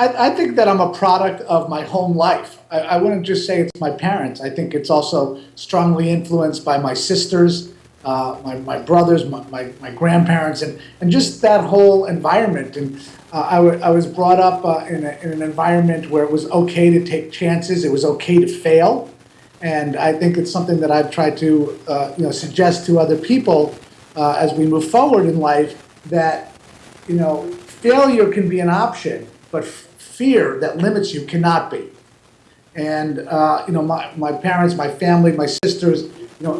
I think that I'm a product of my home life. I wouldn't just say it's my parents. I think it's also strongly influenced by my sisters, my brothers, my grandparents, and just that whole environment. And I was brought up in an environment where it was okay to take chances. It was okay to fail. And I think it's something that I've tried to suggest to other people as we move forward in life, that failure can be an option, but fear that limits you cannot be. And my parents, my family, my sisters,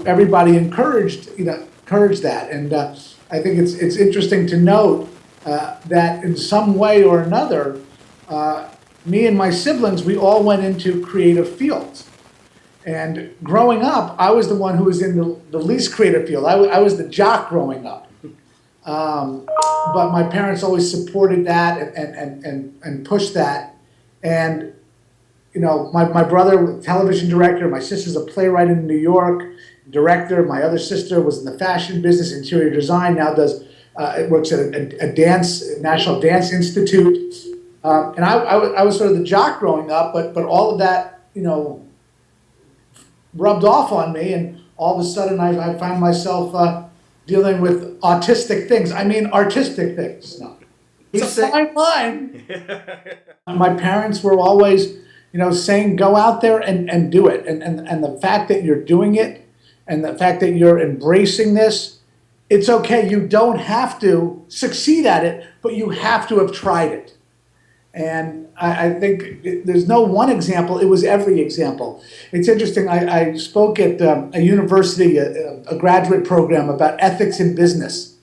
everybody encouraged that. And I think it's interesting to note that in some way or another, me and my siblings, we all went into creative fields. And growing up, I was the one who was in the least creative field. I was the jock growing up. But my parents always supported that and pushed that. And, my brother, television director, my sister's a playwright in New York, director. My other sister was in the fashion business, interior design, now works at a National Dance Institute. And I was sort of the jock growing up, but all of that, rubbed off on me, and all of a sudden I find myself dealing with autistic things. I mean, artistic things. No. It's a fine line. My parents were always, saying, go out there and do it. And the fact that you're doing it, and the fact that you're embracing this, it's okay. You don't have to succeed at it, but you have to have tried it. And I think there's no one example, it was every example. It's interesting, I spoke at a university, a graduate program about ethics in business.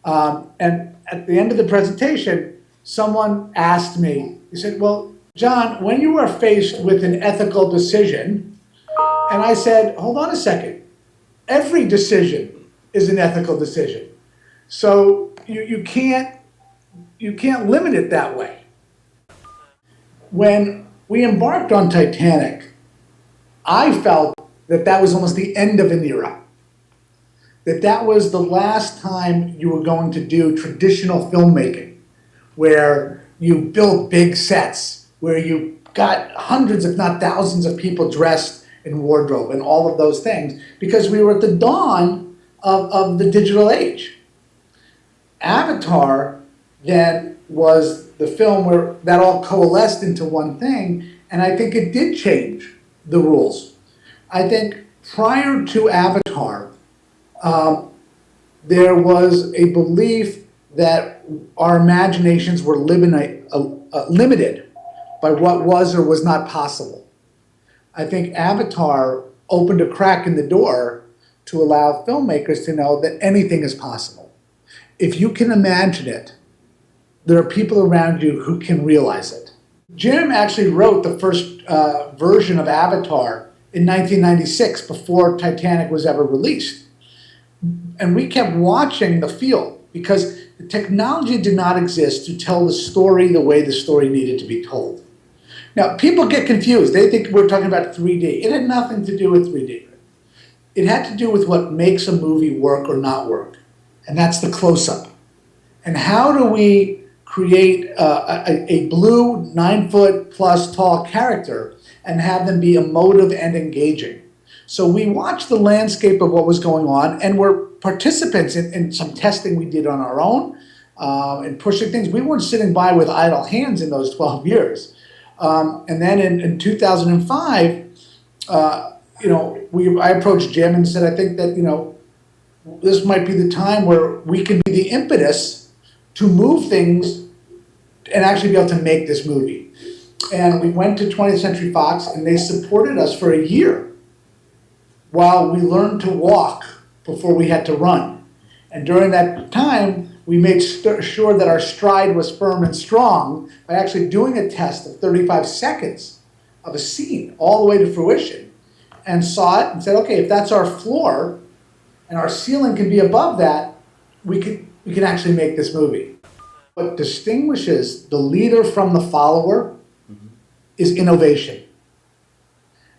And at the end of the presentation, someone asked me, he said, well, Jon, when you are faced with an ethical decision, and I said, hold on a second, every decision is an ethical decision. So you can't limit it that way. When we embarked on Titanic, I felt that was almost the end of an era. That was the last time you were going to do traditional filmmaking, where you built big sets, where you got hundreds, if not thousands of people dressed in wardrobe and all of those things, because we were at the dawn of the digital age. Avatar then was the film where that all coalesced into one thing, and I think it did change the rules. I think prior to Avatar, there was a belief that our imaginations were limited by what was or was not possible. I think Avatar opened a crack in the door to allow filmmakers to know that anything is possible. If you can imagine it, there are people around you who can realize it. Jim actually wrote the first version of Avatar in 1996, before Titanic was ever released. And we kept watching the field because the technology did not exist to tell the story the way the story needed to be told. Now, people get confused. They think we're talking about 3D. It had nothing to do with 3D. It had to do with what makes a movie work or not work, and that's the close-up. And how do we create a blue 9-foot plus tall character and have them be emotive and engaging? So we watched the landscape of what was going on, and were participants in some testing we did on our own, and pushing things. We weren't sitting by with idle hands in those 12 years. And then in 2005, I approached Jim and said, I think that, this might be the time where we can be the impetus to move things and actually be able to make this movie. And we went to 20th Century Fox, and they supported us for a year while we learned to walk before we had to run. And during that time, we made sure that our stride was firm and strong by actually doing a test of 35 seconds of a scene all the way to fruition, and saw it and said, okay, if that's our floor and our ceiling can be above that, we can actually make this movie. What distinguishes the leader from the follower is innovation.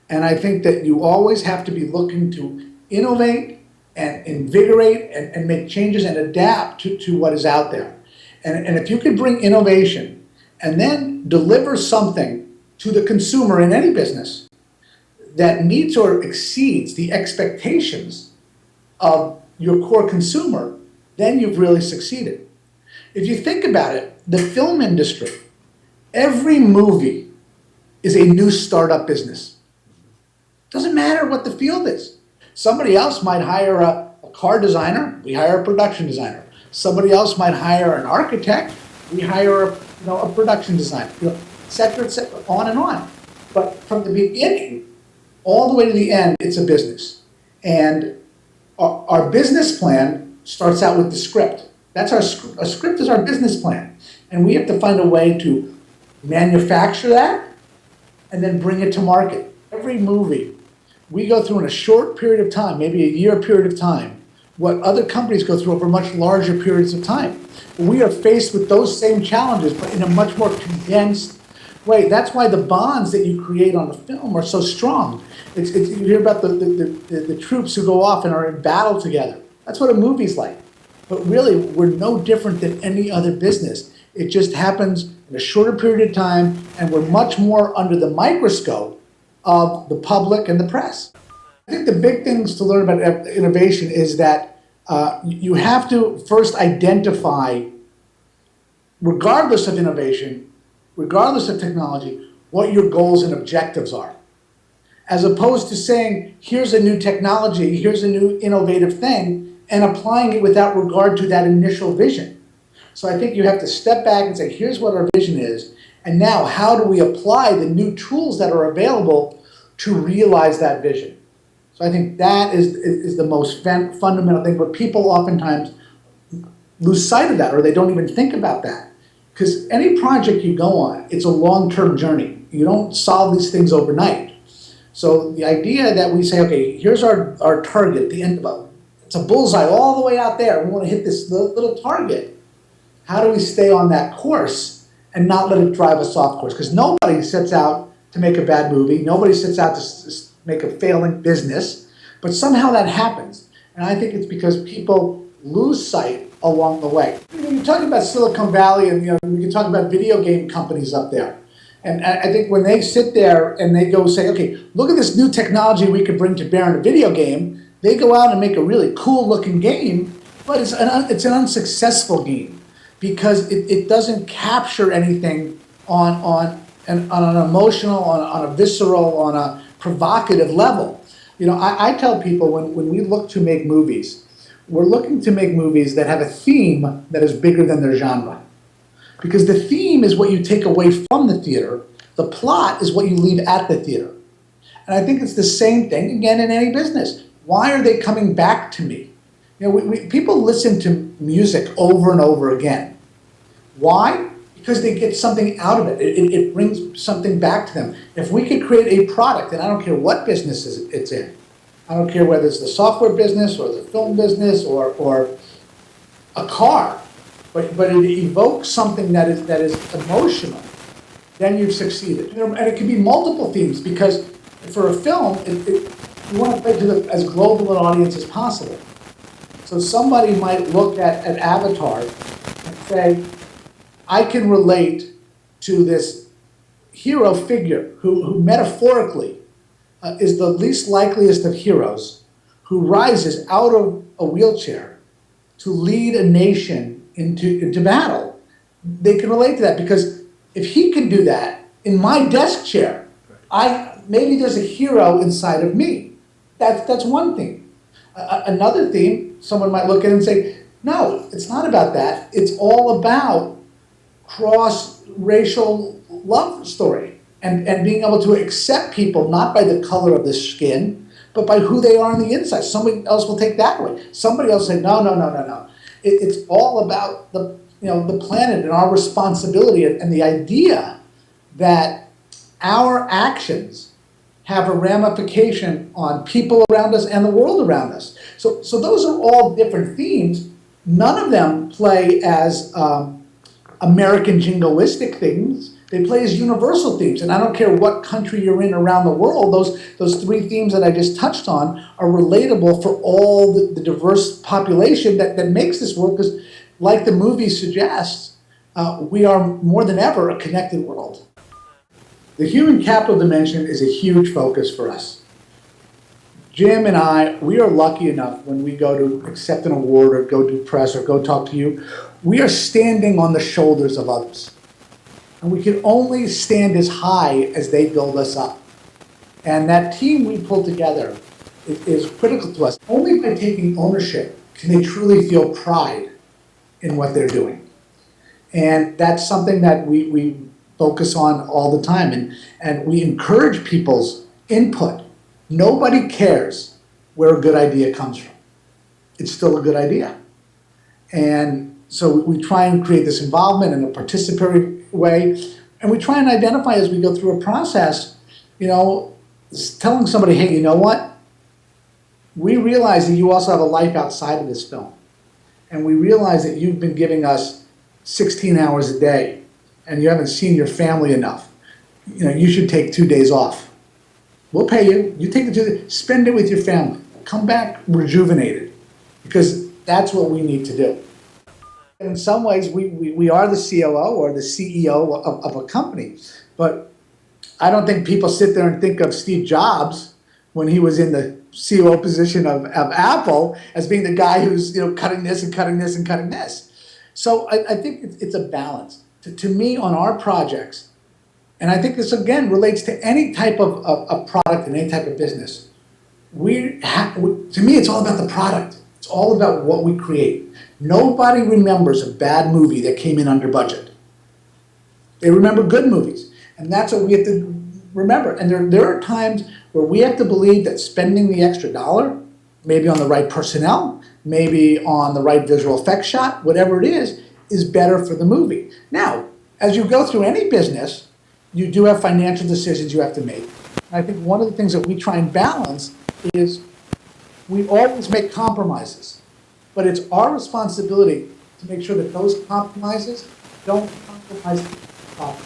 And I think that you always have to be looking to innovate and invigorate and make changes and adapt to what is out there. And if you can bring innovation and then deliver something to the consumer in any business that meets or exceeds the expectations of your core consumer, then you've really succeeded. If you think about it, the film industry, every movie is a new startup business. Doesn't matter what the field is. Somebody else might hire a car designer, we hire a production designer. Somebody else might hire an architect, we hire a production designer, et cetera, on and on. But from the beginning, all the way to the end, it's a business. And our business plan starts out with the script. That's a script is our business plan. And we have to find a way to manufacture that and then bring it to market. Every movie we go through in a short period of time, maybe a year period of time, what other companies go through over much larger periods of time. We are faced with those same challenges, but in a much more condensed way. That's why the bonds that you create on the film are so strong. You hear about the troops who go off and are in battle together. That's what a movie's like. But really, we're no different than any other business. It just happens in a shorter period of time, and we're much more under the microscope of the public and the press. I think the big things to learn about innovation is that you have to first identify, regardless of innovation, regardless of technology, what your goals and objectives are. As opposed to saying, here's a new technology, here's a new innovative thing, and applying it without regard to that initial vision. So I think you have to step back and say, here's what our vision is, and now how do we apply the new tools that are available to realize that vision? So I think that is the most fundamental thing, but people oftentimes lose sight of that, or they don't even think about that. Because any project you go on, it's a long-term journey. You don't solve these things overnight. So the idea that we say, okay, here's our target at the end of it. It's a bullseye all the way out there. We want to hit this little target. How do we stay on that course and not let it drive us off course? Because nobody sets out to make a bad movie. Nobody sets out to make a failing business. But somehow that happens. And I think it's because people lose sight along the way. You're talking about Silicon Valley, and we can talk about video game companies up there. And I think when they sit there and they go say, okay, look at this new technology we could bring to bear in a video game, they go out and make a really cool looking game, but it's an unsuccessful game because it doesn't capture anything on an emotional, on a visceral, on a provocative level. I tell people when we look to make movies, we're looking to make movies that have a theme that is bigger than their genre. Because the theme is what you take away from the theater. The plot is what you leave at the theater. And I think it's the same thing, again, in any business. Why are they coming back to me? People listen to music over and over again. Why? Because they get something out of it. It brings something back to them. If we could create a product, and I don't care what business it's in, I don't care whether it's the software business or the film business or a car, but it evokes something that is emotional, then you've succeeded. And it can be multiple themes, because for a film, you want to play to as global an audience as possible. So somebody might look at Avatar and say, I can relate to this hero figure who metaphorically is the least likeliest of heroes, who rises out of a wheelchair to lead a nation into battle. They can relate to that, because if he can do that in my desk chair, maybe there's a hero inside of me. That's one theme. Another theme, someone might look at it and say, no, it's not about that. It's all about cross-racial love story and being able to accept people not by the color of the skin, but by who they are on the inside. Somebody else will take that way. Somebody else say, no. It's all about the planet and our responsibility, and the idea that our actions have a ramification on people around us and the world around us. So those are all different themes. None of them play as American jingoistic things. They play as universal themes. And I don't care what country you're in around the world, those three themes that I just touched on are relatable for all the diverse population that makes this world. Because like the movie suggests, we are more than ever a connected world. The human capital dimension is a huge focus for us. Jim and I, we are lucky enough when we go to accept an award or go do press or go talk to you, we are standing on the shoulders of others. And we can only stand as high as they build us up. And that team we pull together is critical to us. Only by taking ownership can they truly feel pride in what they're doing. And that's something that we focus on all the time. And we encourage people's input. Nobody cares where a good idea comes from. It's still a good idea. And so we try and create this involvement in a participatory way. And we try and identify as we go through a process, telling somebody, hey, you know what? We realize that you also have a life outside of this film. And we realize that you've been giving us 16 hours a day and you haven't seen your family enough. You should take 2 days off. We'll pay you. You take the 2 days, spend it with your family. Come back rejuvenated, because that's what we need to do. In some ways, we are the COO or the CEO of a company, but I don't think people sit there and think of Steve Jobs when he was in the COO position of Apple as being the guy who's cutting this and cutting this and cutting this. So I think it's a balance. To me, on our projects, and I think this again relates to any type of product and any type of business. To me, it's all about the product. It's all about what we create. Nobody remembers a bad movie that came in under budget. They remember good movies, and that's what we have to remember. And there are times where we have to believe that spending the extra dollar, maybe on the right personnel, maybe on the right visual effects shot, whatever it is better for the movie. Now, as you go through any business, you do have financial decisions you have to make. And I think one of the things that we try and balance is we always make compromises, but it's our responsibility to make sure that those compromises don't compromise the product.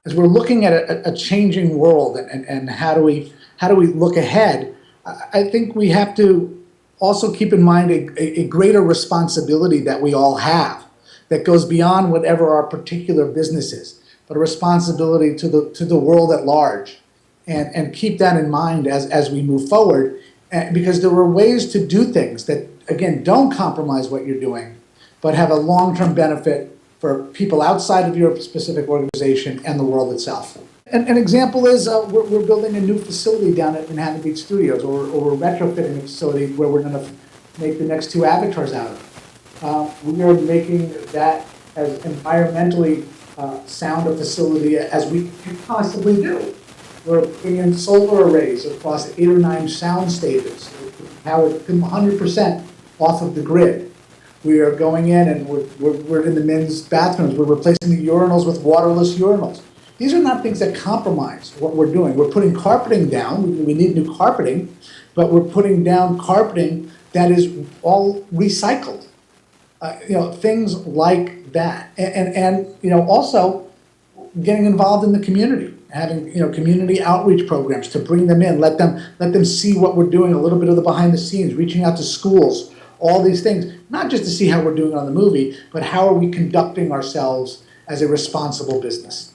As we're looking at a changing world and how do we look ahead, I think we have to also keep in mind a greater responsibility that we all have that goes beyond whatever our particular business is, but a responsibility to the world at large, and keep that in mind as we move forward, because there are ways to do things that, again, don't compromise what you're doing, but have a long-term benefit for people outside of your specific organization and the world itself. An example is we're building a new facility down at Manhattan Beach Studios, or we're retrofitting a facility where we're going to make the next 2 Avatars out of. We are making that as environmentally sound a facility as we can possibly do. We're putting in solar arrays across 8 or 9 sound stages, powered 100% off of the grid. We are going in and we're in the men's bathrooms. We're replacing the urinals with waterless urinals. These are not things that compromise what we're doing. We're putting carpeting down. We need new carpeting, but we're putting down carpeting that is all recycled. Things like that, and also getting involved in the community, having community outreach programs to bring them in, let them see what we're doing, a little bit of the behind the scenes, reaching out to schools, all these things, not just to see how we're doing on the movie, but how are we conducting ourselves as a responsible business.